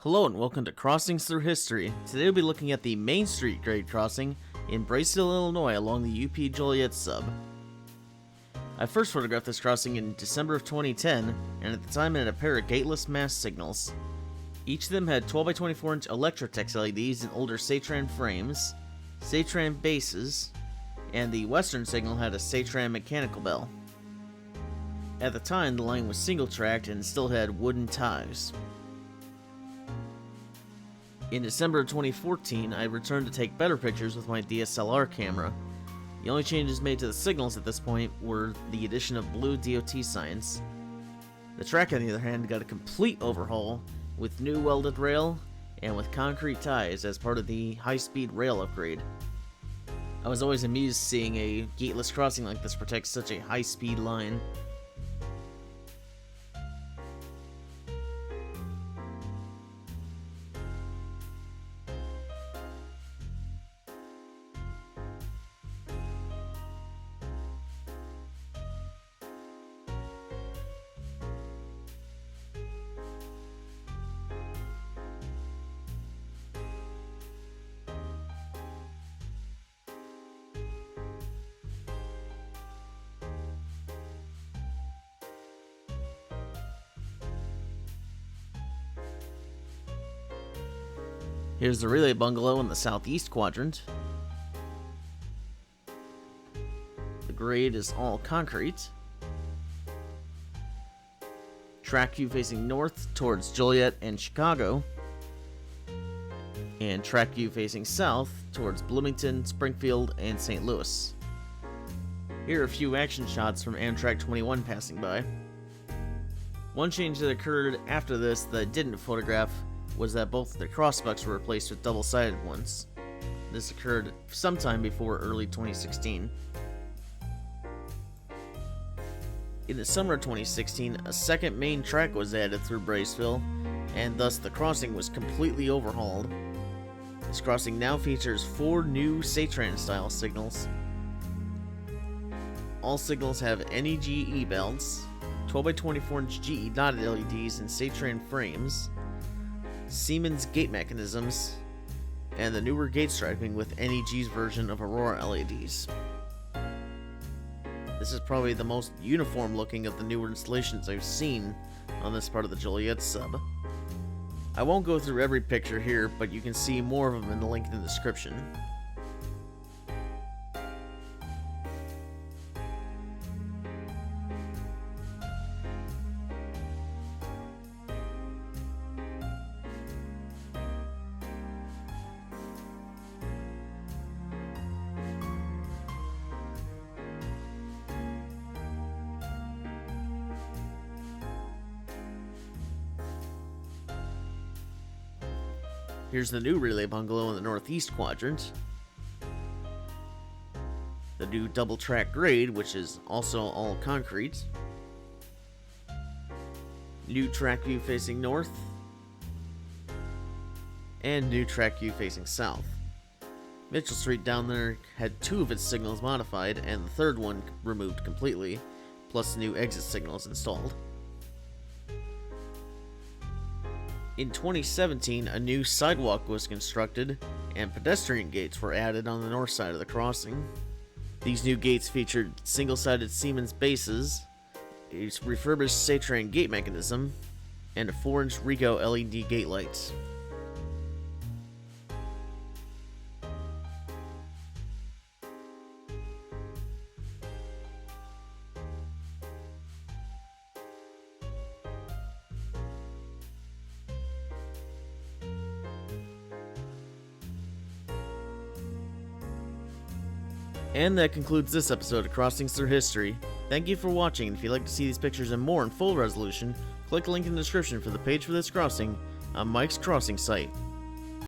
Hello and welcome to Crossings Through History. Today we'll be looking at the Main Street grade crossing in Braceville, Illinois along the UP Joliet sub. I first photographed this crossing in December of 2010, and at the time it had a pair of gateless mast signals. Each of them had 12x24 inch Electrotex LEDs in older Satran frames, Satran bases, and the western signal had a Satran mechanical bell. At the time the line was single tracked and still had wooden ties. In December of 2014, I returned to take better pictures with my DSLR camera. The only changes made to the signals at this point were the addition of blue DOT signs. The track, on the other hand, got a complete overhaul with new welded rail and with concrete ties as part of the high-speed rail upgrade. I was always amused seeing a gateless crossing like this protect such a high-speed line. Here's the relay bungalow in the southeast quadrant. The grade is all concrete. Track view facing north towards Joliet and Chicago. And track view facing south towards Bloomington, Springfield, and St. Louis. Here are a few action shots from Amtrak 21 passing by. One change that occurred after this that I didn't photograph was that both the crossbucks were replaced with double-sided ones. This occurred sometime before early 2016. In the summer of 2016, a second main track was added through Braceville, and thus the crossing was completely overhauled. This crossing now features 4 new Satran-style signals. All signals have NEG E-belts, 12x24-inch GE dotted LEDs in Satran frames, Siemens gate mechanisms, and the newer gate striping with NEG's version of Aurora LEDs. This is probably the most uniform looking of the newer installations I've seen on this part of the Joliet sub. I won't go through every picture here, but you can see more of them in the link in the description. Here's the new relay bungalow in the northeast quadrant. The new double track grade, which is also all concrete. New track view facing north. And new track view facing south. Mitchell Street down there had 2 of its signals modified and the third one removed completely, plus new exit signals installed. In 2017, a new sidewalk was constructed, and pedestrian gates were added on the north side of the crossing. These new gates featured single-sided Siemens bases, a refurbished Satran gate mechanism, and a 4-inch Rico LED gate lights. And that concludes this episode of Crossings Through History. Thank you for watching, and if you'd like to see these pictures and more in full resolution, click the link in the description for the page for this crossing on Mike's Crossing site.